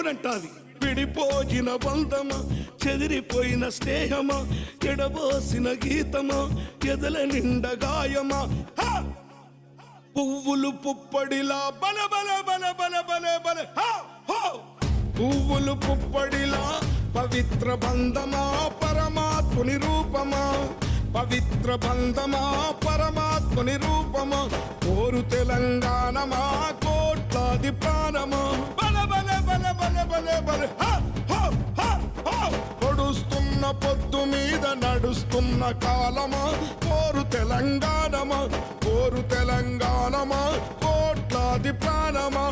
అవునంటాది. విడిపోయిన బంధమా, చెదిరిపోయిన స్నేహమా, ఎడబోసిన గీతమా, ఎదల నిండ గాయమా, పువ్వులు పుప్పడిలా బల బల బల బల బల బల పువ్వులు పుప్పడిలా పవిత్ర బంధమా, పరమాత్ముని రూపమా, పవిత్ర బంధమా, పరమాత్ముని రూపమా, కోరు తెలంగాణమా, కోట్లాది ప్రాణమా, బల బల బల బల బల బల పొడుస్తున్న పొద్దు మీద నడుస్తున్న కాలమా, కోరు తెలంగాణమా, కోరు తెలంగాణమా, కోట్లాది ప్రాణమా.